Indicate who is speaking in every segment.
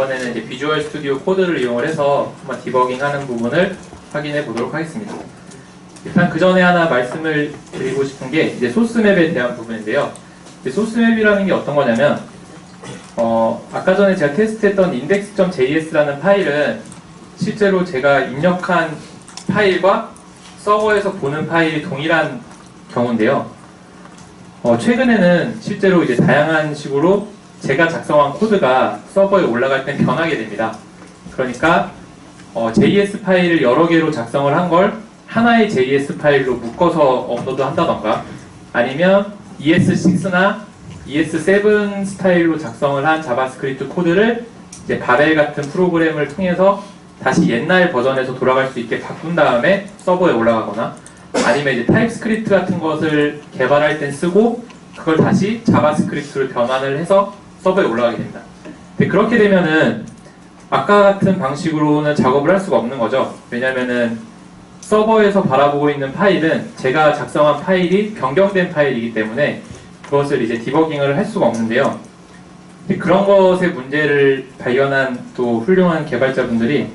Speaker 1: 이번에는 이제 비주얼 스튜디오 코드를 이용을 해서 한번 디버깅하는 부분을 확인해 보도록 하겠습니다. 일단 그 전에 하나 말씀을 드리고 싶은 게 이제 소스맵에 대한 부분인데요. 소스맵이라는 게 어떤 거냐면 아까 전에 제가 테스트했던 index.js라는 파일은 실제로 제가 입력한 파일과 서버에서 보는 파일이 동일한 경우인데요. 최근에는 실제로 이제 다양한 식으로 제가 작성한 코드가 서버에 올라갈 땐 변하게 됩니다. 그러니까 JS 파일을 여러 개로 작성을 한 걸 하나의 JS 파일로 묶어서 업로드 한다던가, 아니면 ES6나 ES7 스타일로 작성을 한 자바스크립트 코드를 이제 바벨 같은 프로그램을 통해서 다시 옛날 버전에서 돌아갈 수 있게 바꾼 다음에 서버에 올라가거나, 아니면 이제 타입스크립트 같은 것을 개발할 땐 쓰고 그걸 다시 자바스크립트로 변환을 해서 서버에 올라가게 됩니다. 근데 그렇게 되면은 아까 같은 방식으로는 작업을 할 수가 없는 거죠. 왜냐면은 서버에서 바라보고 있는 파일은 제가 작성한 파일이 변경된 파일이기 때문에 그것을 이제 디버깅을 할 수가 없는데요. 그런 것의 문제를 발견한 또 훌륭한 개발자분들이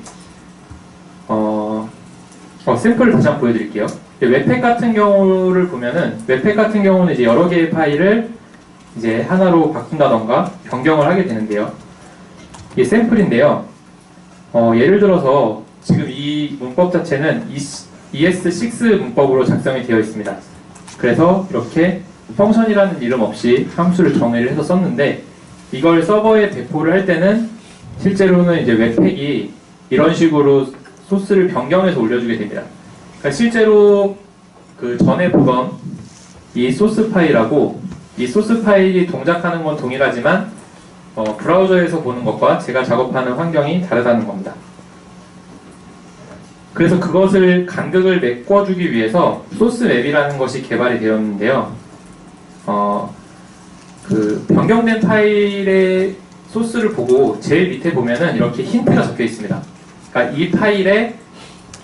Speaker 1: 샘플을 다시 한번 보여드릴게요. 웹팩 같은 경우를 보면은, 웹팩 같은 경우는 이제 여러 개의 파일을 이제 하나로 바꾼다던가 변경을 하게 되는데요. 이게 샘플인데요. 예를 들어서 지금 이 문법 자체는 ES6 문법으로 작성이 되어 있습니다. 그래서 이렇게 펑션이라는 이름 없이 함수를 정의를 해서 썼는데, 이걸 서버에 배포를 할 때는 실제로는 이제 웹팩이 이런 식으로 소스를 변경해서 올려주게 됩니다. 그러니까 실제로 그 전에 보던 이 소스 파일하고 이 소스 파일이 동작하는 건 동일하지만 브라우저에서 보는 것과 제가 작업하는 환경이 다르다는 겁니다. 그래서 그것을 간극을 메꿔주기 위해서 소스맵이라는 것이 개발이 되었는데요. 그 변경된 파일의 소스를 보고 제일 밑에 보면은 이렇게 힌트가 적혀 있습니다. 그러니까 이 파일의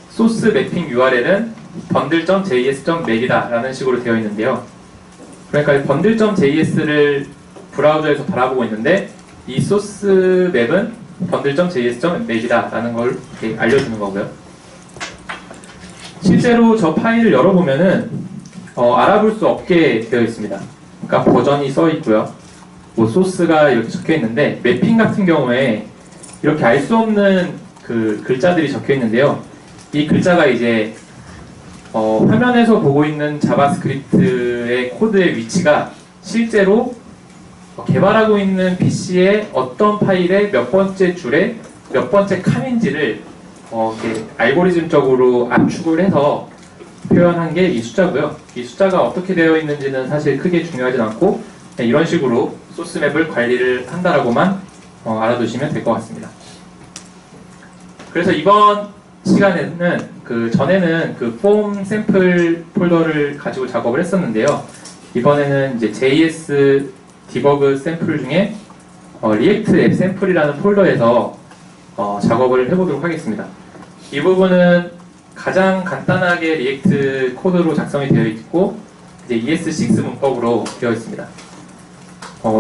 Speaker 1: 소스 매핑 URL은 bundle.js.map이다 라는 식으로 되어 있는데요. 그러니까 bundle.js를 브라우저에서 바라보고 있는데 이 소스 맵은 bundle.js.map이다 라는 걸 이렇게 알려주는 거고요. 실제로 저 파일을 열어보면은 알아볼 수 없게 되어 있습니다. 그러니까 버전이 써 있고요. 뭐 소스가 이렇게 적혀 있는데, 매핑 같은 경우에 이렇게 알 수 없는 그 글자들이 적혀 있는데요. 이 글자가 이제 화면에서 보고 있는 자바스크립트의 코드의 위치가 실제로 개발하고 있는 PC의 어떤 파일의 몇 번째 줄에 몇 번째 칸인지를 이렇게 알고리즘적으로 압축을 해서 표현한 게 이 숫자고요. 이 숫자가 어떻게 되어 있는지는 사실 크게 중요하진 않고 이런 식으로 소스맵을 관리를 한다라고만 알아두시면 될 것 같습니다. 그래서 이번 시간에는 전에는 그 폼 샘플 폴더를 가지고 작업을 했었는데요. 이번에는 이제 JS 디버그 샘플 중에 리액트 앱 샘플이라는 폴더에서 작업을 해보도록 하겠습니다. 이 부분은 가장 간단하게 리액트 코드로 작성이 되어 있고 이제 ES6 문법으로 되어 있습니다.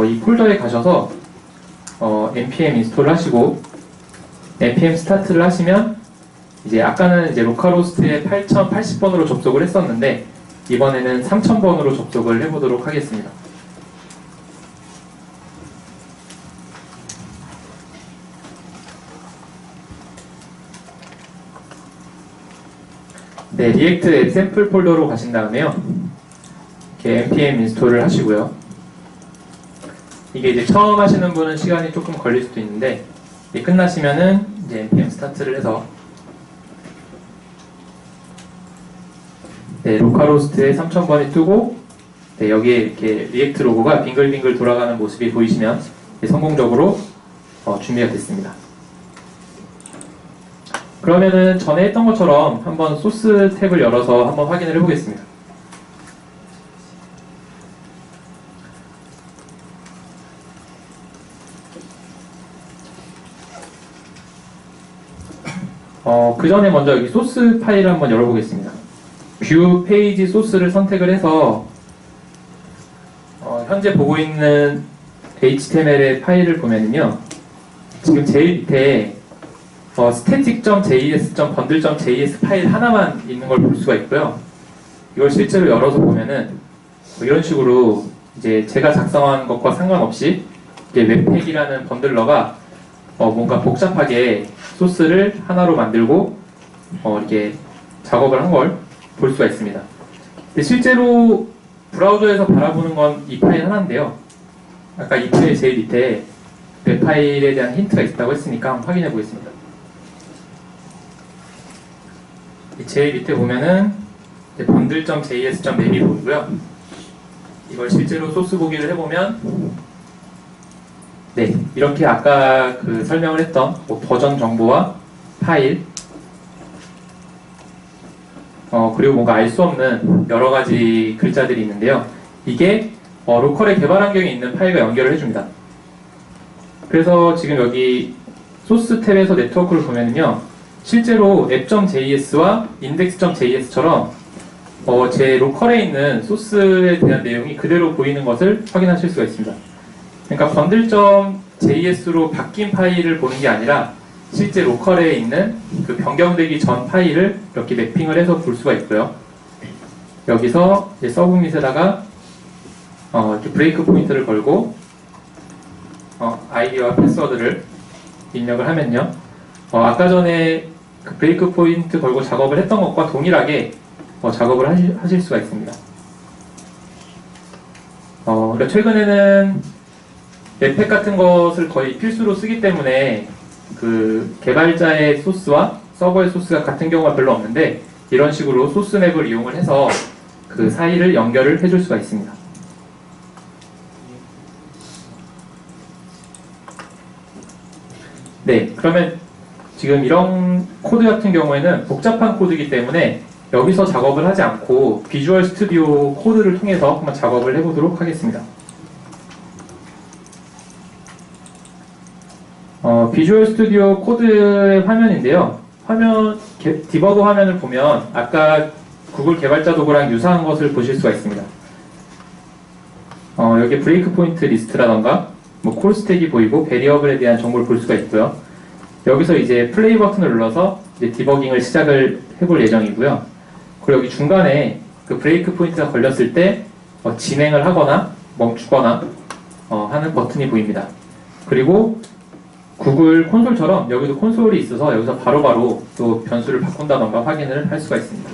Speaker 1: 이 폴더에 가셔서 npm 인스톨을 하시고 npm 스타트를 하시면 이제 아까는 이제 로컬호스트에 8080번으로 접속을 했었는데 이번에는 3000번으로 접속을 해보도록 하겠습니다. 네, 리액트 앱 샘플 폴더로 가신 다음에요. 이렇게 npm 인스톨을 하시고요. 이게 이제 처음 하시는 분은 시간이 조금 걸릴 수도 있는데 끝나시면은 이제 npm 스타트를 해서 네, 로컬호스트에 3000번이 뜨고 네, 여기에 이렇게 리액트 로고가 빙글빙글 돌아가는 모습이 보이시면 성공적으로 준비가 됐습니다. 그러면은 전에 했던 것처럼 한번 소스 탭을 열어서 한번 확인을 해보겠습니다. 그 전에 먼저 여기 소스 파일을 한번 열어보겠습니다. 뷰 페이지 소스를 선택을 해서 현재 보고 있는 HTML의 파일을 보면은요, 지금 제일 밑에 static.js.bundle.js 파일 하나만 있는 걸 볼 수가 있고요. 이걸 실제로 열어서 보면은 이런 식으로 이제 제가 작성한 것과 상관없이 이게 웹팩이라는 번들러가 뭔가 복잡하게 소스를 하나로 만들고 이렇게 작업을 한 걸 볼 수가 있습니다. 근데 실제로 브라우저에서 바라보는 건 이 파일 하나인데요. 아까 이 파일 제일 밑에 웹 파일에 대한 힌트가 있다고 했으니까 한번 확인해 보겠습니다. 제일 밑에 보면은 bundle.js.map이 보이고요. 이걸 실제로 소스 보기를 해보면 네, 이렇게 아까 그 설명을 했던 버전 정보와 파일 그리고 뭔가 알 수 없는 여러 가지 글자들이 있는데요. 이게 로컬의 개발 환경에 있는 파일과 연결을 해줍니다. 그래서 지금 여기 소스 탭에서 네트워크를 보면은요, 실제로 app.js와 index.js처럼 제 로컬에 있는 소스에 대한 내용이 그대로 보이는 것을 확인하실 수가 있습니다. 그러니까 bundle.js로 바뀐 파일을 보는 게 아니라 실제 로컬에 있는 그 변경되기 전 파일을 이렇게 매핑을 해서 볼 수가 있고요. 여기서 서브밋에다가 이렇게 브레이크 포인트를 걸고 아이디와 패스워드를 입력을 하면요. 아까 전에 그 브레이크 포인트 걸고 작업을 했던 것과 동일하게 작업을 하실 수가 있습니다. 그러니까 최근에는 웹팩 같은 것을 거의 필수로 쓰기 때문에 그 개발자의 소스와 서버의 소스가 같은 경우가 별로 없는데 이런 식으로 소스 맵을 이용을 해서 그 사이를 연결을 해줄 수가 있습니다. 네, 그러면 지금 이런 코드 같은 경우에는 복잡한 코드이기 때문에 여기서 작업을 하지 않고 비주얼 스튜디오 코드를 통해서 한번 작업을 해보도록 하겠습니다. 비주얼 스튜디오 코드의 화면인데요. 디버그 화면을 보면 아까 구글 개발자 도구랑 유사한 것을 보실 수가 있습니다. 여기 브레이크 포인트 리스트라던가 콜스택이 보이고 베리어블에 대한 정보를 볼 수가 있고요. 여기서 이제 플레이 버튼을 눌러서 이제 디버깅을 시작을 해볼 예정이고요. 그리고 여기 중간에 그 브레이크 포인트가 걸렸을 때 진행을 하거나 멈추거나 하는 버튼이 보입니다. 그리고 구글 콘솔처럼 여기도 콘솔이 있어서 여기서 바로바로 또 변수를 바꾼다던가 확인을 할 수가 있습니다.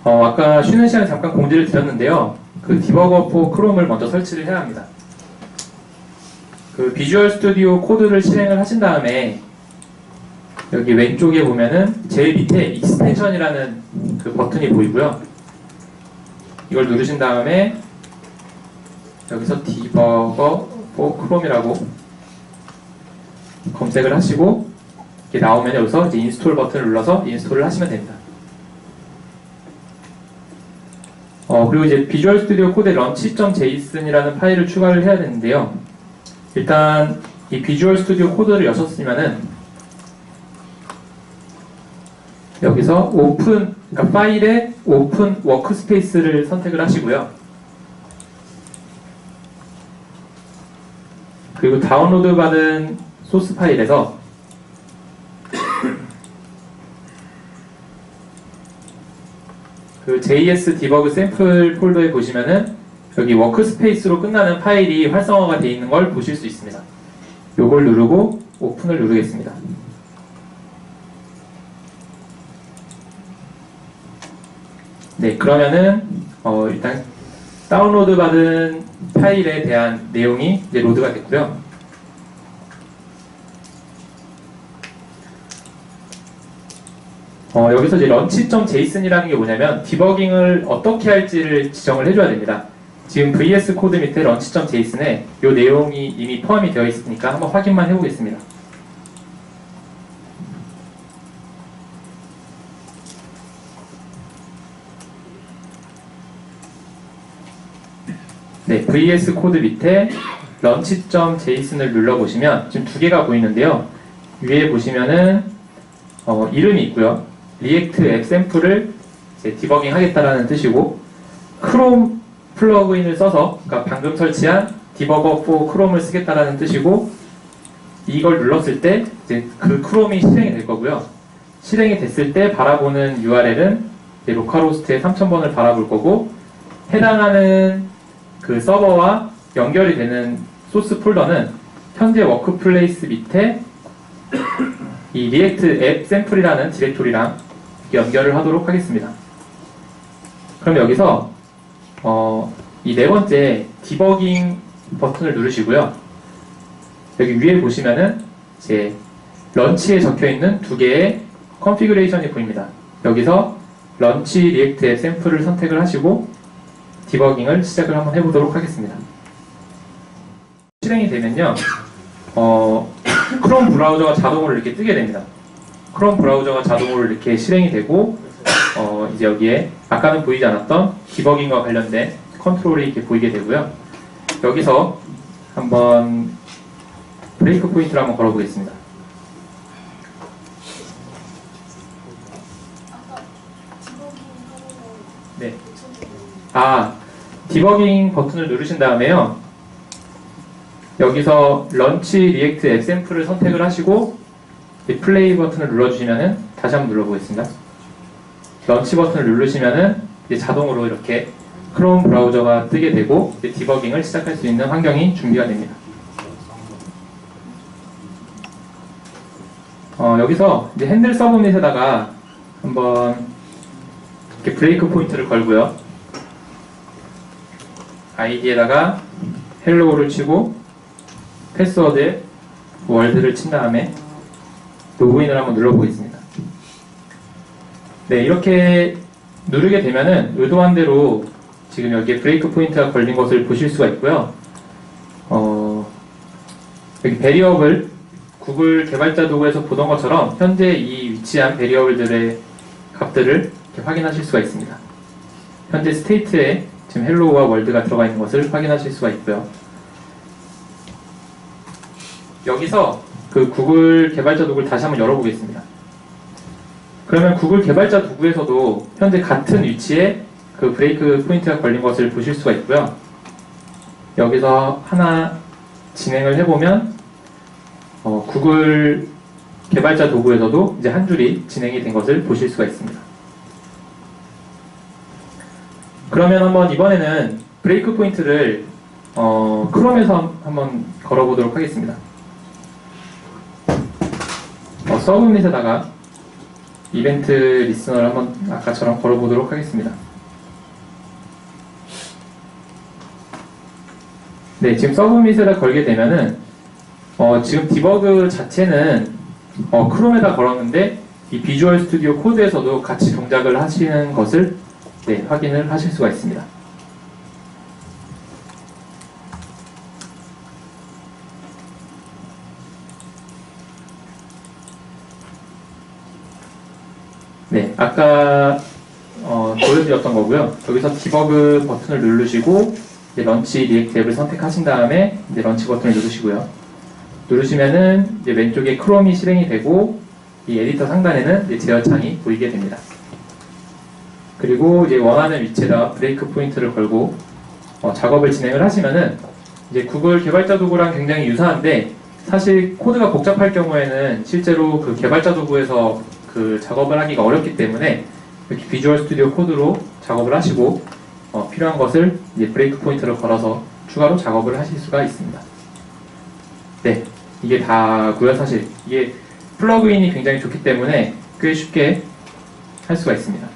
Speaker 1: 아까 쉬는 시간에 잠깐 공지를 드렸는데요. 그 디버거 포 크롬을 먼저 설치를 해야 합니다. 그 비주얼 스튜디오 코드를 실행을 하신 다음에 여기 왼쪽에 보면은 제일 밑에 익스텐션이라는 그 버튼이 보이고요. 이걸 누르신 다음에 여기서 디버거 포 크롬이라고 검색을 하시고 이렇게 나오면 여기서 이제 인스톨 버튼을 눌러서 인스톨을 하시면 됩니다. 그리고 이제 비주얼 스튜디오 코드에 launch.json이라는 파일을 추가를 해야 되는데요. 일단 이 비주얼 스튜디오 코드를 여셨으면은 여기서 오픈, 그러니까 파일에 오픈 워크스페이스를 선택을 하시고요. 그리고 다운로드 받은 소스 파일에서 그 JS 디버그 샘플 폴더에 보시면은 여기 워크스페이스로 끝나는 파일이 활성화가 되어 있는 걸 보실 수 있습니다. 요걸 누르고 오픈을 누르겠습니다. 네, 그러면은 일단 다운로드 받은 파일에 대한 내용이 이제 로드가 됐고요. 여기서 이제 launch.json이라는 게 뭐냐면 디버깅을 어떻게 할지를 지정을 해줘야 됩니다. 지금 VS 코드 밑에 launch.json에 이 내용이 이미 포함이 되어 있으니까 한번 확인만 해보겠습니다. 네, VS 코드 밑에 launch.json을 눌러보시면 지금 두 개가 보이는데요. 위에 보시면은 이름이 있고요. 리액트 앱 샘플을 디버깅 하겠다라는 뜻이고, 크롬 플러그인을 써서, 그러니까 방금 설치한 디버거 포 크롬을 쓰겠다라는 뜻이고, 이걸 눌렀을 때 이제 그 크롬이 실행이 될 거고요. 실행이 됐을 때 바라보는 URL은 로컬호스트의 3000번을 바라볼 거고, 해당하는 그 서버와 연결이 되는 소스 폴더는 현재 워크플레이스 밑에 이 리액트 앱 샘플이라는 디렉토리랑 연결을 하도록 하겠습니다. 그럼 여기서 이 네 번째 디버깅 버튼을 누르시고요. 여기 위에 보시면은 이제 런치에 적혀 있는 두 개의 컨피그레이션이 보입니다. 여기서 런치 리액트 앱 샘플을 선택을 하시고 디버깅을 시작을 한번 해보도록 하겠습니다. 실행이 되면요, 크롬 브라우저가 자동으로 이렇게 뜨게 됩니다. 크롬 브라우저가 자동으로 이렇게 실행이 되고, 이제 여기에 아까는 보이지 않았던 디버깅과 관련된 컨트롤이 이렇게 보이게 되고요. 여기서 한번 브레이크 포인트를 한번 걸어보겠습니다. 네. 디버깅 버튼을 누르신 다음에요. 여기서 런치 리액트 앱 샘플을 선택을 하시고 플레이 버튼을 눌러주시면은 다시 한번 눌러보겠습니다. 런치 버튼을 누르시면은 이제 자동으로 이렇게 크롬 브라우저가 뜨게 되고 이제 디버깅을 시작할 수 있는 환경이 준비가 됩니다. 여기서 이제 핸들 서브밋에다가 한번 이렇게 브레이크 포인트를 걸고요. 아이디에다가 헬로우를 치고 패스워드에 월드를 친 다음에 로그인을 한번 눌러보겠습니다. 네, 이렇게 누르게 되면은 의도한 대로 지금 여기에 브레이크 포인트가 걸린 것을 보실 수가 있고요. 여기 베리어블, 구글 개발자 도구에서 보던 것처럼 현재 이 위치한 베리어블들의 값들을 이렇게 확인하실 수가 있습니다. 현재 스테이트에 지금 헬로우와 월드가 들어가 있는 것을 확인하실 수가 있고요. 여기서 그 구글 개발자 도구를 다시 한번 열어보겠습니다. 그러면 구글 개발자 도구에서도 현재 같은 위치에 그 브레이크 포인트가 걸린 것을 보실 수가 있고요. 여기서 하나 진행을 해보면 구글 개발자 도구에서도 이제 한 줄이 진행이 된 것을 보실 수가 있습니다. 그러면 한번 이번에는 브레이크 포인트를 크롬에서 한번 걸어보도록 하겠습니다. 서브밋에다가 이벤트 리스너를 한번 아까처럼 걸어보도록 하겠습니다. 네, 지금 서브밋에다 걸게 되면은 지금 디버그 자체는 크롬에다 걸었는데 이 비주얼 스튜디오 코드에서도 같이 동작을 하시는 것을 확인을 하실 수가 있습니다. 네, 아까 보여드렸던 거고요. 여기서 디버그 버튼을 누르시고 이제 런치 리액트 앱을 선택하신 다음에 이제 런치 버튼을 누르시고요. 누르시면은 이제 왼쪽에 크롬이 실행이 되고 이 에디터 상단에는 이제 제어창이 보이게 됩니다. 그리고 이제 원하는 위치에다 브레이크 포인트를 걸고 작업을 진행을 하시면은 이제 구글 개발자 도구랑 굉장히 유사한데 사실 코드가 복잡할 경우에는 실제로 그 개발자 도구에서 그 작업을 하기가 어렵기 때문에 이렇게 비주얼 스튜디오 코드로 작업을 하시고 필요한 것을 이제 브레이크 포인트를 걸어서 추가로 작업을 하실 수가 있습니다. 네, 이게 다고요. 사실 이게 플러그인이 굉장히 좋기 때문에 꽤 쉽게 할 수가 있습니다.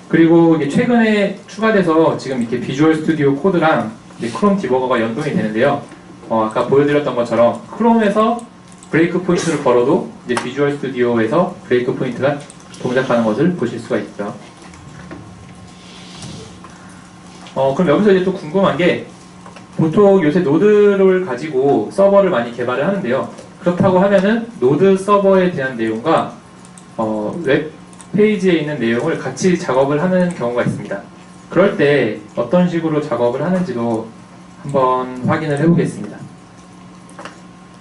Speaker 1: 그리고 이게 최근에 추가돼서 지금 이렇게 비주얼 스튜디오 코드랑 이제 크롬 디버거가 연동이 되는데요. 아까 보여드렸던 것처럼 크롬에서 브레이크 포인트를 걸어도 이제 비주얼 스튜디오에서 브레이크 포인트가 동작하는 것을 보실 수가 있고요. 그럼 여기서 이제 또 궁금한 게 보통 요새 노드를 가지고 서버를 많이 개발을 하는데요. 그렇다고 하면은 노드 서버에 대한 내용과 웹 페이지에 있는 내용을 같이 작업을 하는 경우가 있습니다. 그럴 때 어떤 식으로 작업을 하는지도 한번 확인을 해보겠습니다.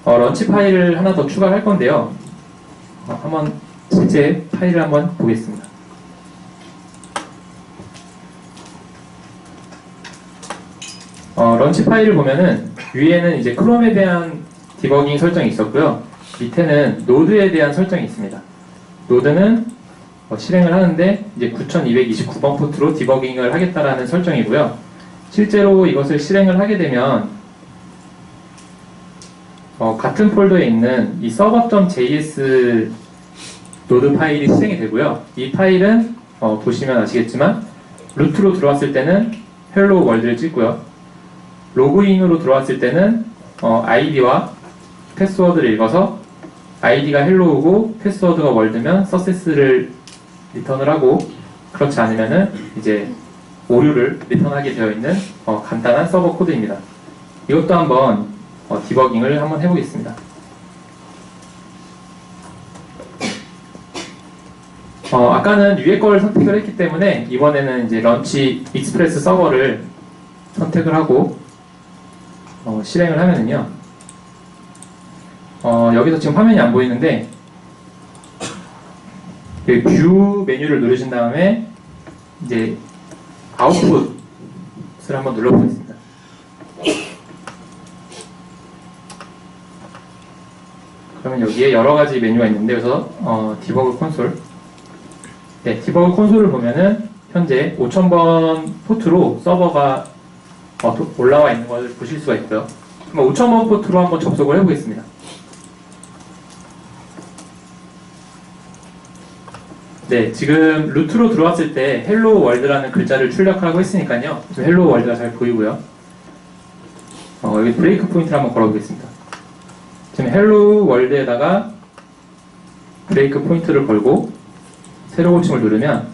Speaker 1: 런치 파일을 하나 더 추가할 건데요. 한번 실제 파일을 한번 보겠습니다. 런치 파일을 보면은 위에는 이제 크롬에 대한 디버깅 설정이 있었고요. 밑에는 노드에 대한 설정이 있습니다. 노드는 실행을 하는데 이제 9229번 포트로 디버깅을 하겠다라는 설정이고요. 실제로 이것을 실행을 하게 되면 같은 폴더에 있는 이 server.js 노드 파일이 실행이 되고요. 이 파일은 보시면 아시겠지만 루트로 들어왔을 때는 헬로 월드를 찍고요. 로그인으로 들어왔을 때는 아이디와 패스워드를 읽어서 아이디가 헬로우고 패스워드가 월드면 서세스를 리턴을 하고, 그렇지 않으면은 이제 오류를 리턴하게 되어 있는 간단한 서버 코드입니다. 이것도 한번 디버깅을 한번 해보겠습니다. 아까는 위에 거를 선택을 했기 때문에 이번에는 이제 런치 익스프레스 서버를 선택을 하고 실행을 하면은요, 여기서 지금 화면이 안 보이는데 뷰 메뉴를 누르신 다음에 이제 아웃풋을 한번 눌러보겠습니다. 그러면 여기에 여러 가지 메뉴가 있는데, 그래서 디버그 콘솔, 네, 디버그 콘솔을 보면은 현재 5000번 포트로 서버가 올라와 있는 것을 보실 수가 있고요. 그럼 5000번 포트로 한번 접속을 해보겠습니다. 네, 지금 루트로 들어왔을 때 헬로 월드라는 글자를 출력하고 했으니까요. 지금 헬로 월드가 잘 보이고요. 여기 브레이크 포인트를 한번 걸어보겠습니다. 지금 헬로 월드에다가 브레이크 포인트를 걸고 세로 고침을 누르면,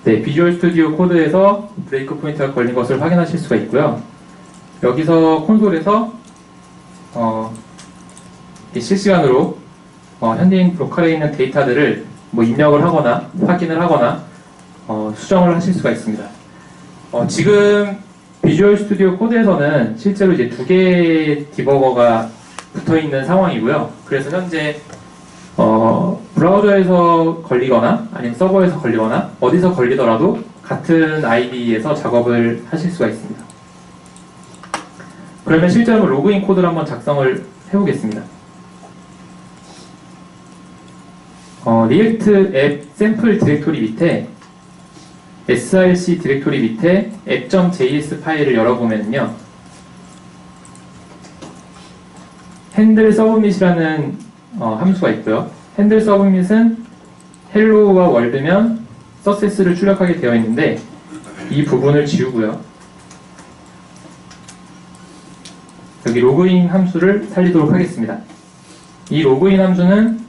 Speaker 1: 네, 비주얼 스튜디오 코드에서 브레이크 포인트가 걸린 것을 확인하실 수가 있고요. 여기서 콘솔에서 실시간으로 현재 로컬에 있는 데이터들을 입력을 하거나 확인을 하거나 수정을 하실 수가 있습니다. 지금 비주얼 스튜디오 코드에서는 실제로 이제 두 개의 디버거가 붙어 있는 상황이고요. 그래서 현재 브라우저에서 걸리거나 아니면 서버에서 걸리거나 어디서 걸리더라도 같은 아이디에서 작업을 하실 수가 있습니다. 그러면 실제로 로그인 코드를 한번 작성을 해보겠습니다. 리액트 앱 샘플 디렉토리 밑에 src 디렉토리 밑에 app.js 파일을 열어보면요, 핸들 서브밋이라는 함수가 있고요. 핸들 서브밋은 헬로우와 월드면 서세스를 출력하게 되어 있는데, 이 부분을 지우고요. 여기 로그인 함수를 살리도록 하겠습니다. 이 로그인 함수는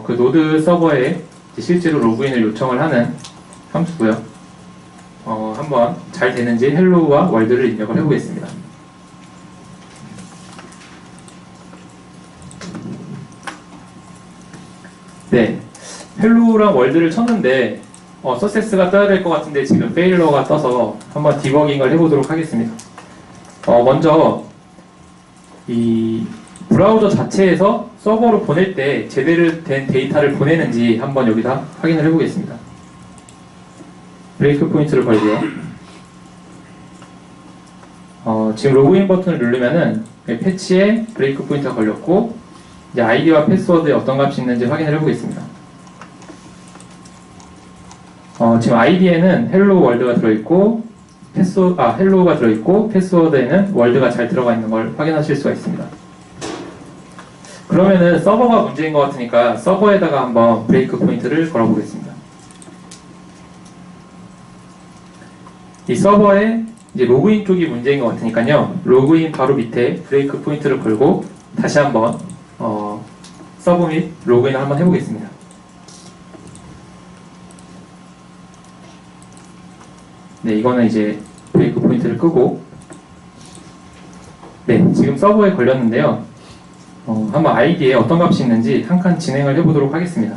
Speaker 1: 그 노드 서버에 실제로 로그인을 요청을 하는 함수고요. 한번 잘 되는지 헬로우와 월드를 입력을 해보겠습니다. 네, 헬로우랑 월드를 쳤는데 서세스가 떠야 될 것 같은데 지금 페일러가 떠서 한번 디버깅을 해보도록 하겠습니다. 먼저 이 브라우저 자체에서 서버로 보낼 때 제대로 된 데이터를 보내는지 한번 여기다 확인을 해보겠습니다. 브레이크 포인트를 걸고요. 지금 로그인 버튼을 누르면은 패치에 브레이크 포인트가 걸렸고, 이제 아이디와 패스워드에 어떤 값이 있는지 확인을 해보겠습니다. 지금 아이디에는 헬로 월드가 들어있고 헬로우가 들어있고 패스워드에는 월드가 잘 들어가 있는 걸 확인하실 수가 있습니다. 그러면은 서버가 문제인 것 같으니까 서버에다가 한번 브레이크 포인트를 걸어보겠습니다. 이 서버에 이제 로그인 쪽이 문제인 것 같으니까요, 로그인 바로 밑에 브레이크 포인트를 걸고 다시 한번 서버 및 로그인을 한번 해보겠습니다. 네, 이거는 이제 브레이크 포인트를 끄고, 네, 지금 서버에 걸렸는데요. 한번 아이디에 어떤 값이 있는지 한 칸 진행을 해보도록 하겠습니다.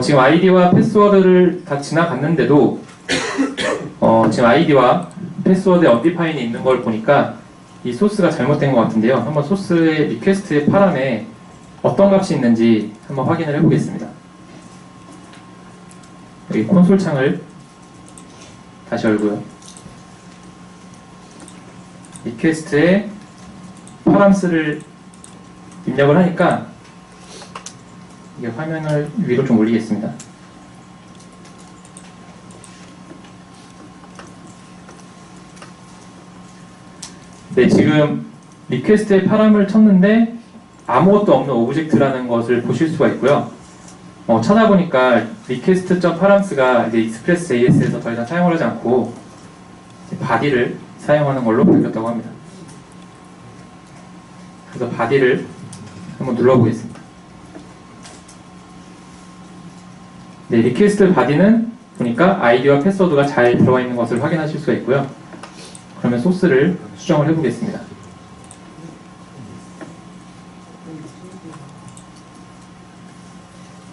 Speaker 1: 지금 아이디와 패스워드를 다 지나갔는데도 지금 아이디와 패스워드에 언디파인이 있는 걸 보니까 이 소스가 잘못된 것 같은데요. 한번 소스의 리퀘스트의 파람에 어떤 값이 있는지 한번 확인을 해보겠습니다. 여기 콘솔 창을 다시 열고요. 리퀘스트에 파람스를 입력을 하니까 이게 화면을 위로 좀 올리겠습니다. 네, 지금 리퀘스트에 파람을 쳤는데 아무것도 없는 오브젝트라는 것을 보실 수가 있고요. 찾아보니까 request.params가 이제 express.js에서 더 이상 사용을 하지 않고 body를 사용하는 걸로 바뀌었다고 합니다. 그래서 body를 한번 눌러보겠습니다. 네, request body는 보니까 아이디와 패스워드가 잘 들어가 있는 것을 확인하실 수가 있고요. 그러면 소스를 수정을 해보겠습니다.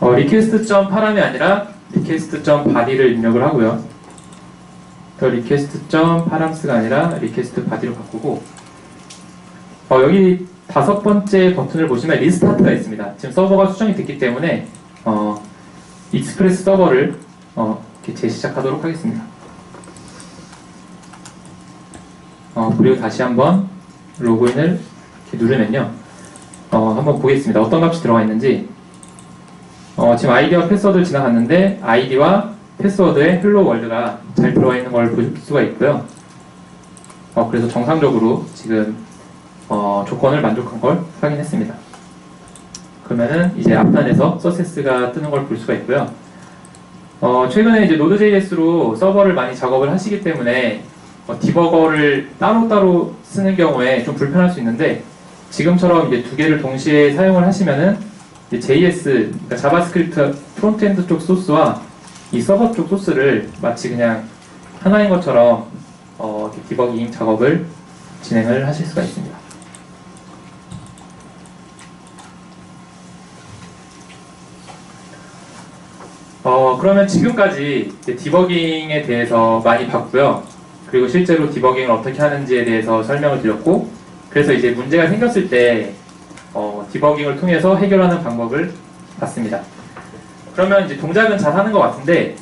Speaker 1: request.param이 아니라 request.body를 입력을 하고요. 더 request.params가 아니라 request.body로 바꾸고 여기 5번째 버튼을 보시면 리스타트가 있습니다. 지금 서버가 수정이 됐기 때문에 익스프레스 서버를 이렇게 재시작하도록 하겠습니다. 그리고 다시 한번 로그인을 이렇게 누르면요. 한번 보겠습니다. 어떤 값이 들어가 있는지. 지금 아이디와 패스워드를 지나갔는데 아이디와 패스워드에 헬로 월드가 잘 들어가 있는 걸 볼 수가 있고요. 그래서 정상적으로 지금 조건을 만족한 걸 확인했습니다. 그러면은 이제 앞단에서 서세스가 뜨는 걸 볼 수가 있고요. 최근에 이제 노드.js로 서버를 많이 작업을 하시기 때문에 디버거를 따로따로 쓰는 경우에 좀 불편할 수 있는데 지금처럼 이제 두 개를 동시에 사용을 하시면은 JS, 그러니까 자바스크립트 프론트엔드 쪽 소스와 이 서버 쪽 소스를 마치 그냥 하나인 것처럼 디버깅 작업을 진행을 하실 수가 있습니다. 그러면 지금까지 디버깅에 대해서 많이 봤고요. 그리고 실제로 디버깅을 어떻게 하는지에 대해서 설명을 드렸고, 그래서 이제 문제가 생겼을 때 디버깅을 통해서 해결하는 방법을 봤습니다. 그러면 이제 동작은 잘 하는 것 같은데,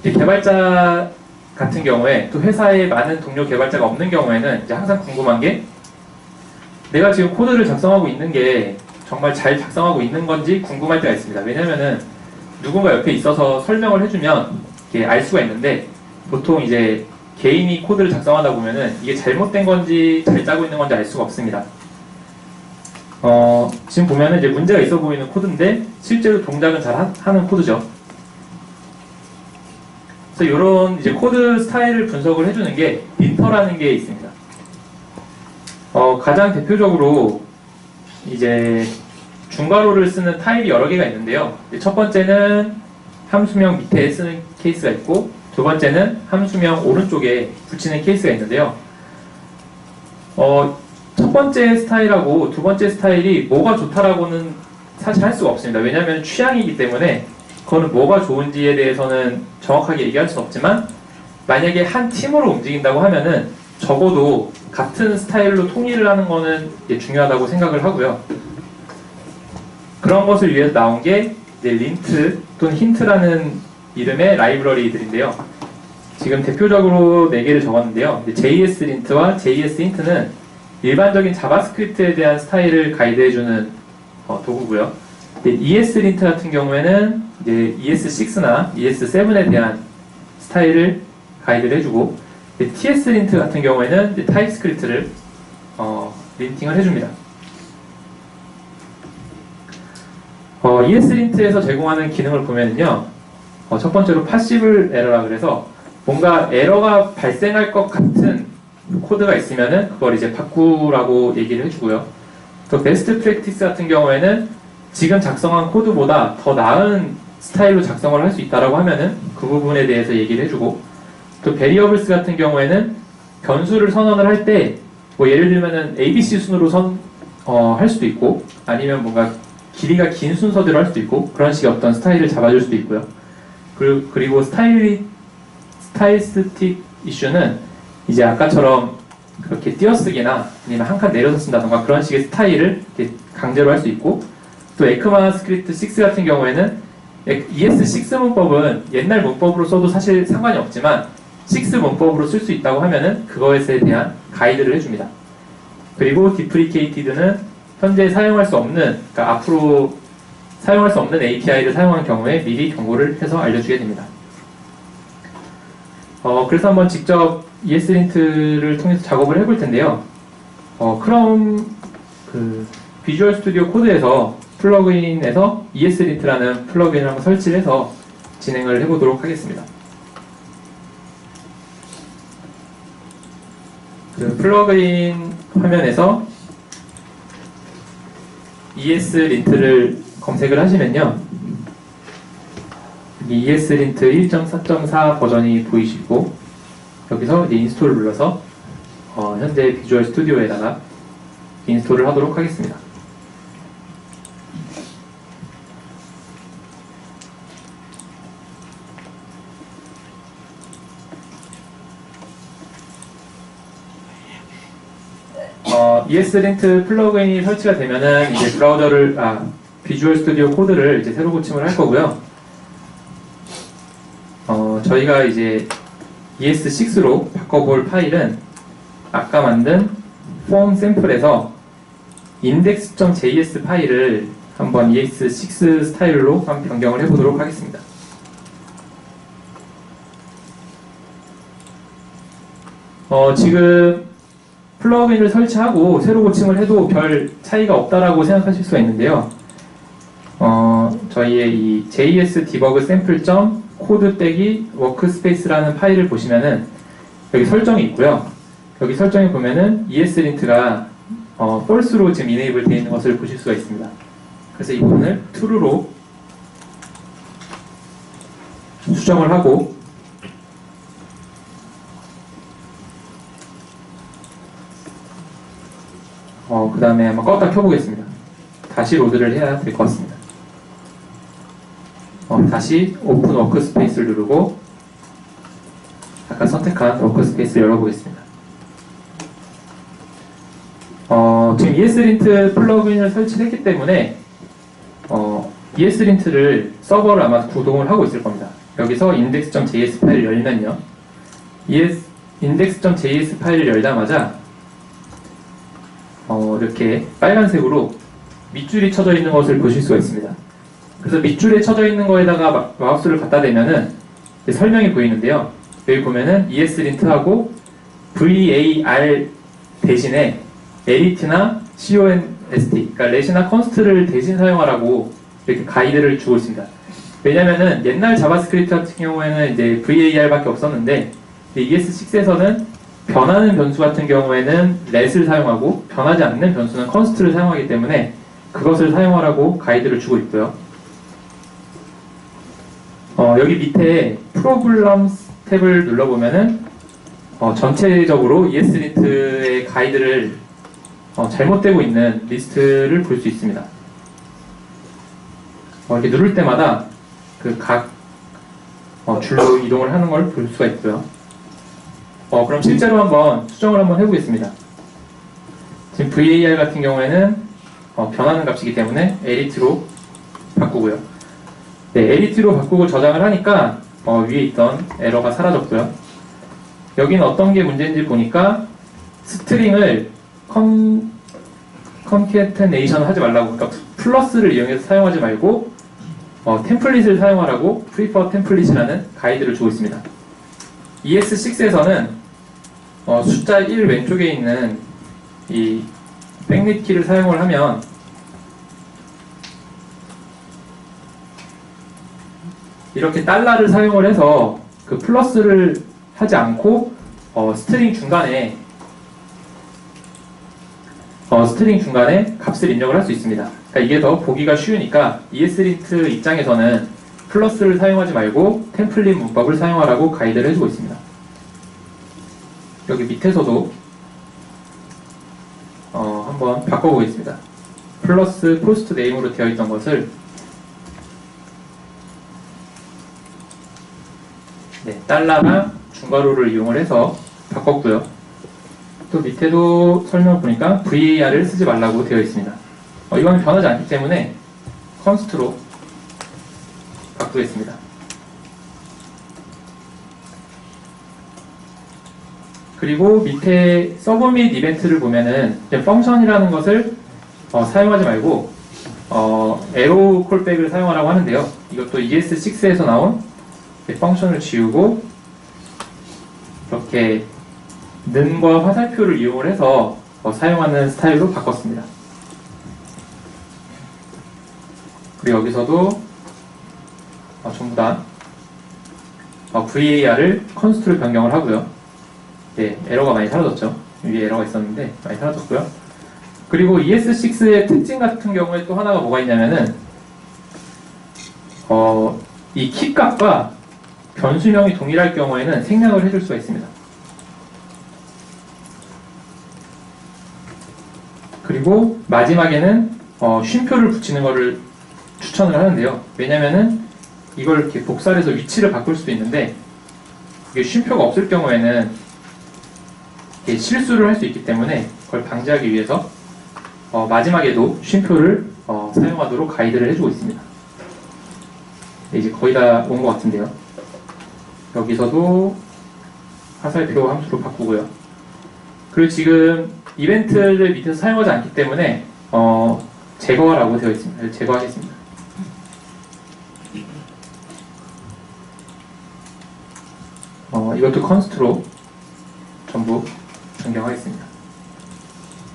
Speaker 1: 이제 개발자 같은 경우에 또 회사에 많은 동료 개발자가 없는 경우에는 이제 항상 궁금한 게 내가 지금 코드를 작성하고 있는 게 정말 잘 작성하고 있는 건지 궁금할 때가 있습니다. 왜냐면은 누군가 옆에 있어서 설명을 해주면 이게 알 수가 있는데 보통 이제 개인이 코드를 작성하다 보면은 이게 잘못된 건지 잘 짜고 있는 건지 알 수가 없습니다. 지금 보면은 이제 문제가 있어 보이는 코드인데 실제로 동작은 잘 하는 코드죠. 그래서 이런 이제 코드 스타일을 분석을 해주는 게 린터라는 게 있습니다. 가장 대표적으로 이제 중괄호를 쓰는 타입이 여러 개가 있는데요. 첫 번째는 함수명 밑에 쓰는 케이스가 있고, 두 번째는 함수명 오른쪽에 붙이는 케이스가 있는데요. 첫 번째 스타일하고 두 번째 스타일이 뭐가 좋다라고는 사실 할 수가 없습니다. 왜냐하면 취향이기 때문에 그거는 뭐가 좋은지에 대해서는 정확하게 얘기할 수는 없지만 만약에 한 팀으로 움직인다고 하면은 적어도 같은 스타일로 통일을 하는 거는 중요하다고 생각을 하고요. 그런 것을 위해서 나온 게 이제 린트 또는 힌트라는 이름의 라이브러리들인데요. 지금 대표적으로 4개를 적었는데요. JS 린트와 JS 힌트는 일반적인 자바스크립트에 대한 스타일을 가이드해주는 도구고요. ES 린트 같은 경우에는 이제 ES6나 ES7에 대한 스타일을 가이드를 해주고, TS 린트 같은 경우에는 타입스크립트를 린팅을 해줍니다. ESLint에서 제공하는 기능을 보면요, 첫 번째로 passive error라 그래서 뭔가 에러가 발생할 것 같은 코드가 있으면은 그걸 이제 바꾸라고 얘기를 해주고요. 또 베스트 프랙티스 같은 경우에는 지금 작성한 코드보다 더 나은 스타일로 작성을 할 수 있다라고 하면은 그 부분에 대해서 얘기를 해주고, 또 베리어블스 같은 경우에는 변수를 선언을 할 때 뭐 예를 들면은 ABC 순으로 할 수도 있고 아니면 뭔가 길이가 긴 순서대로 할 수도 있고 그런 식의 어떤 스타일을 잡아줄 수도 있고요. 그리고 스타일스틱 이슈는 이제 아까처럼 그렇게 띄어쓰기나 아니면 한 칸 내려서 쓴다던가 그런 식의 스타일을 이렇게 강제로 할 수 있고, 또 에크마스크립트 6 같은 경우에는 ES6 문법은 옛날 문법으로 써도 사실 상관이 없지만 6 문법으로 쓸 수 있다고 하면은 그것에 대한 가이드를 해줍니다. 그리고 deprecated는 현재 사용할 수 없는, 그러니까 앞으로 사용할 수 없는 API를 사용한 경우에 미리 경고를 해서 알려주게 됩니다. 그래서 한번 직접 ESLint를 통해서 작업을 해볼 텐데요. 크롬 비주얼 스튜디오 코드에서 플러그인에서 ESLint라는 플러그인을 한번 설치를 해서 진행을 해보도록 하겠습니다. 그 플러그인 화면에서 ESLint를 검색을 하시면요, ESLint 1.4.4 버전이 보이시고, 여기서 이제 인스톨을 눌러서 현재 비주얼 스튜디오에다가 인스톨을 하도록 하겠습니다. ESLint 플러그인이 설치가 되면은 이제 비주얼 스튜디오 코드를 이제 새로 고침을 할 거고요. 저희가 이제 ES6로 바꿔볼 파일은 아까 만든 폼 샘플에서 index.js 파일을 한번 ES6 스타일로 한번 변경을 해보도록 하겠습니다. 지금 플러그인을 설치하고 새로 고침을 해도 별 차이가 없다라고 생각하실 수가 있는데요. 저희의 이 js debug sample 코드 빼기 워크스페이스라는 파일을 보시면은 여기 설정이 있고요. 여기 설정에 보면은 ESLint가 false로 지금 enable 되어 있는 것을 보실 수가 있습니다. 그래서 이 부분을 true로 수정을 하고 그 다음에 한번 껐다 켜보겠습니다. 다시 로드를 해야 될 것 같습니다. 다시 오픈 워크스페이스를 누르고 아까 선택한 워크스페이스를 열어보겠습니다. 지금 ESLint 플러그인을 설치했기 때문에 ESLint를 서버를 아마 구동을 하고 있을 겁니다. 여기서 index.js 파일을 열면요, index.js 파일을 열자마자 이렇게 빨간색으로 밑줄이 쳐져 있는 것을 보실 수가 있습니다. 그래서 밑줄에 쳐져 있는 거에다가 마우스를 갖다 대면은 설명이 보이는데요. 여기 보면은 ESLint하고 var 대신에 arith나 const, 그러니까 let이나 const를 대신 사용하라고 이렇게 가이드를 주고 있습니다. 왜냐면은 옛날 자바스크립트 같은 경우에는 이제 var밖에 없었는데 ES6에서는 변하는 변수 같은 경우에는 let을 사용하고 변하지 않는 변수는 const를 사용하기 때문에 그것을 사용하라고 가이드를 주고 있고요. 여기 밑에 Problems 탭을 눌러보면은 전체적으로 ESLint의 가이드를 잘못되고 있는 리스트를 볼 수 있습니다. 이렇게 누를 때마다 그 각 줄로 이동을 하는 걸 볼 수가 있고요. 그럼 실제로 한번 수정을 한번 해보겠습니다. 지금 var 같은 경우에는 변하는 값이기 때문에 arith로 바꾸고요. 네, arith로 바꾸고 저장을 하니까 위에 있던 에러가 사라졌고요. 여기는 어떤 게 문제인지 보니까 스트링을 concatenation 하지 말라고, 그러니까 플러스를 이용해서 사용하지 말고 템플릿을 사용하라고 prefer template이라는 가이드를 주고 있습니다. ES6에서는 숫자 1 왼쪽에 있는 이 백릿 키를 사용을 하면 이렇게 달러를 사용을 해서 그 플러스를 하지 않고 스트링 중간에 값을 입력을 할 수 있습니다. 그러니까 이게 더 보기가 쉬우니까 ESLint 입장에서는 플러스를 사용하지 말고 템플릿 문법을 사용하라고 가이드를 해주고 있습니다. 여기 밑에서도 한번 바꿔보겠습니다. 플러스 포스트 네임으로 되어 있던 것을 달러나 중괄호를 이용을 해서 바꿨고요. 또 밑에도 설명을 보니까 var을 쓰지 말라고 되어 있습니다. 이건 변하지 않기 때문에 const로 바꾸겠습니다. 그리고 밑에 서브 및 이벤트를 보면은 이제 펑션이라는 것을 사용하지 말고 에로 콜백을 사용하라고 하는데요. 이것도 ES6에서 나온 펑션을 지우고 이렇게 는과 화살표를 이용을 해서 사용하는 스타일로 바꿨습니다. 그리고 여기서도 전부 다 VAR을 컨스트로 변경을 하고요. 네, 에러가 많이 사라졌죠. 위에 에러가 있었는데 많이 사라졌고요. 그리고 ES6의 특징 같은 경우에 또 하나가 뭐가 있냐면은 이 키값과 변수명이 동일할 경우에는 생략을 해줄 수가 있습니다. 그리고 마지막에는 쉼표를 붙이는 것을 추천을 하는데요. 왜냐면은 이걸 이렇게 복사를 해서 위치를 바꿀 수도 있는데 이게 쉼표가 없을 경우에는 실수를 할 수 있기 때문에 그걸 방지하기 위해서 마지막에도 쉼표를 사용하도록 가이드를 해주고 있습니다. 네, 이제 거의 다 온 것 같은데요. 여기서도 화살표 함수로 바꾸고요. 그리고 지금 이벤트를 밑에서 사용하지 않기 때문에 제거라고 되어 있습니다. 제거하겠습니다. 이것도 컨스트로 전부 변경하겠습니다.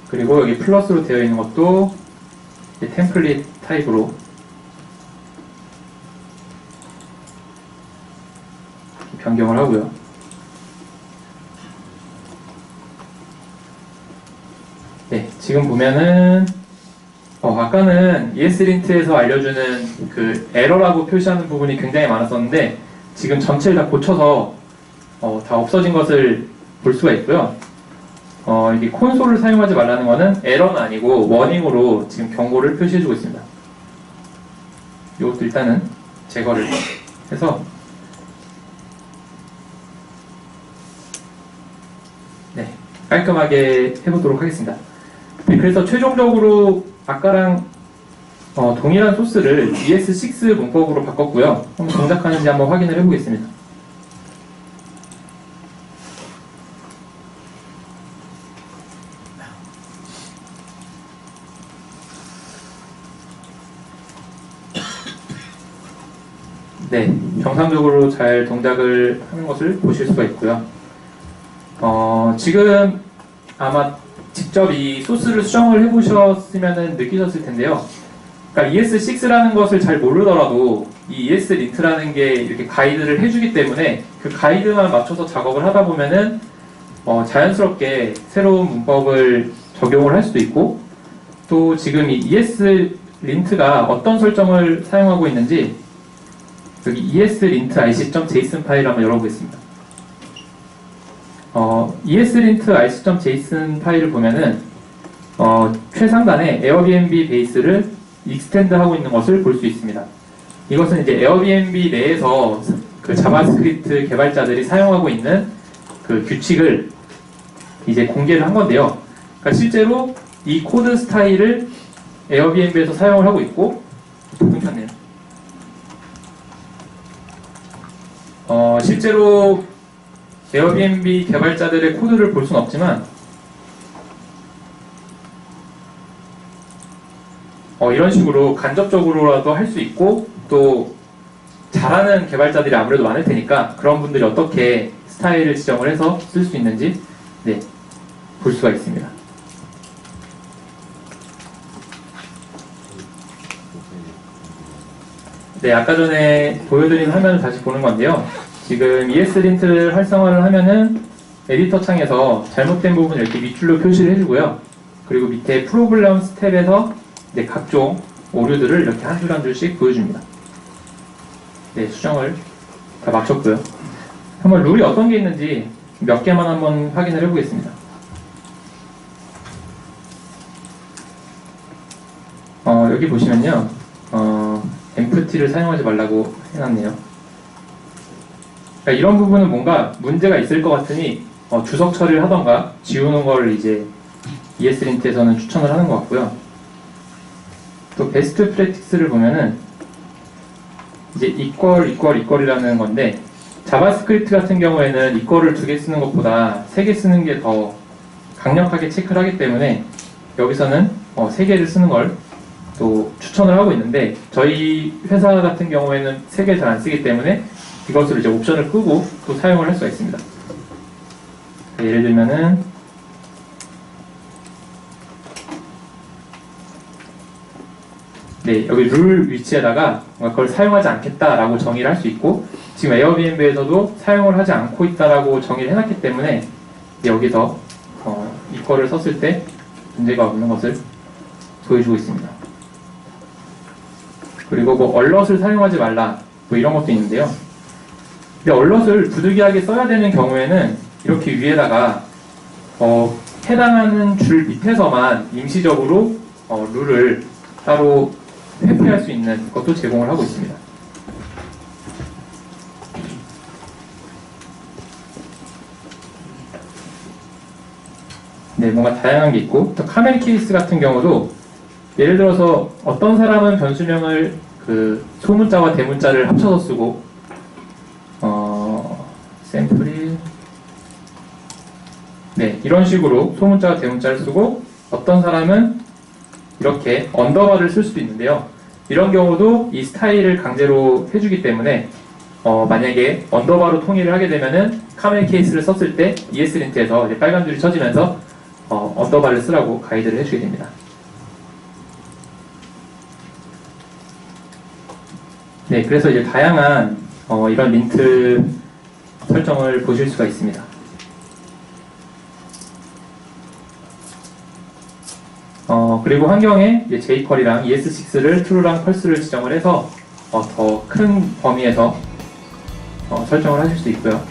Speaker 1: 그리고 여기 플러스로 되어 있는 것도 템플릿 타입으로 변경을 하고요. 네, 지금 보면은 아까는 ESLint에서 알려주는 그 에러라고 표시하는 부분이 굉장히 많았었는데 지금 전체를 다 고쳐서 다 없어진 것을 볼 수가 있고요. 이게 콘솔을 사용하지 말라는 것은 에러는 아니고 워닝으로 지금 경고를 표시해주고 있습니다. 이것도 일단은 제거를 해서 네, 깔끔하게 해보도록 하겠습니다. 네, 그래서 최종적으로 아까랑 동일한 소스를 ES6 문법으로 바꿨고요. 한번 동작하는지 한번 확인을 해보겠습니다. 네, 정상적으로 잘 동작을 하는 것을 보실 수가 있고요. 지금 아마 직접 이 소스를 수정을 해보셨으면 느끼셨을 텐데요. 그러니까 ES6라는 것을 잘 모르더라도 이 ESLint라는 게 이렇게 가이드를 해주기 때문에 그 가이드만 맞춰서 작업을 하다 보면은 자연스럽게 새로운 문법을 적용을 할 수도 있고 또 지금 이 ESLint가 어떤 설정을 사용하고 있는지 여기 ESLint ic.json 파일 한번 열어보겠습니다. ESLint ic.json 파일을 보면은 최상단에 에어비앤비 베이스를 익스텐드 하고 있는 것을 볼 수 있습니다. 이것은 이제 에어비앤비 내에서 그 자바스크립트 개발자들이 사용하고 있는 그 규칙을 이제 공개를 한 건데요. 그러니까 실제로 이 코드 스타일을 에어비앤비에서 사용을 하고 있고 괜찮네요. 실제로 에어비앤비 개발자들의 코드를 볼 수는 없지만 이런 식으로 간접적으로라도 할 수 있고 또 잘하는 개발자들이 아무래도 많을 테니까 그런 분들이 어떻게 스타일을 지정을 해서 쓸 수 있는지 네, 볼 수가 있습니다. 네, 아까 전에 보여드린 화면을 다시 보는 건데요. 지금 ESLint를 활성화를 하면은 에디터 창에서 잘못된 부분을 이렇게 밑줄로 표시를 해주고요. 그리고 밑에 프로블럼 스텝에서 네, 각종 오류들을 이렇게 한 줄 한 줄씩 보여줍니다. 네, 수정을 다 마쳤고요. 한번 룰이 어떤 게 있는지 몇 개만 한번 확인을 해보겠습니다. 여기 보시면요. empty를 사용하지 말라고 해놨네요. 그러니까 이런 부분은 뭔가 문제가 있을 것 같으니 주석 처리를 하던가 지우는 걸 이제 ESLint에서는 추천을 하는 것 같고요. 또 베스트 프랙티스를 보면은 이제 equal이라는 건데 자바스크립트 같은 경우에는 이거를 2개 쓰는 것보다 3개 쓰는 게 더 강력하게 체크를 하기 때문에 여기서는 3개를 쓰는 걸 또 추천을 하고 있는데, 저희 회사 같은 경우에는 3개 잘 안 쓰기 때문에 이것을 이제 옵션을 끄고 또 사용을 할 수가 있습니다. 예를 들면은 네, 여기 룰 위치에다가 그걸 사용하지 않겠다라고 정의를 할 수 있고, 지금 에어비앤비에서도 사용을 하지 않고 있다라고 정의를 해놨기 때문에 여기서 이거를 썼을 때 문제가 없는 것을 보여주고 있습니다. 그리고 뭐 얼럿을 사용하지 말라 뭐 이런 것도 있는데요. 근데 얼럿을 부득이하게 써야 되는 경우에는 이렇게 위에다가 해당하는 줄 밑에서만 임시적으로 룰을 따로 회피할 수 있는 것도 제공을 하고 있습니다. 네, 뭔가 다양한 게 있고, 또 카멜 케이스 같은 경우도 예를 들어서 어떤 사람은 변수명을 그 소문자와 대문자를 합쳐서 쓰고, 샘플이 네, 이런 식으로 소문자와 대문자를 쓰고, 어떤 사람은 이렇게 언더바를 쓸 수도 있는데요. 이런 경우도 이 스타일을 강제로 해주기 때문에 만약에 언더바로 통일을 하게 되면은 카멜 케이스를 썼을 때 ESLint에서 이제 빨간 줄이 쳐지면서 언더바를 쓰라고 가이드를 해주게 됩니다. 네, 그래서 이제 다양한 이런 린트 설정을 보실 수가 있습니다. 그리고 환경에 jQuery랑 ES6를 true랑 false를 지정을 해서 더 큰 범위에서 설정을 하실 수 있고요.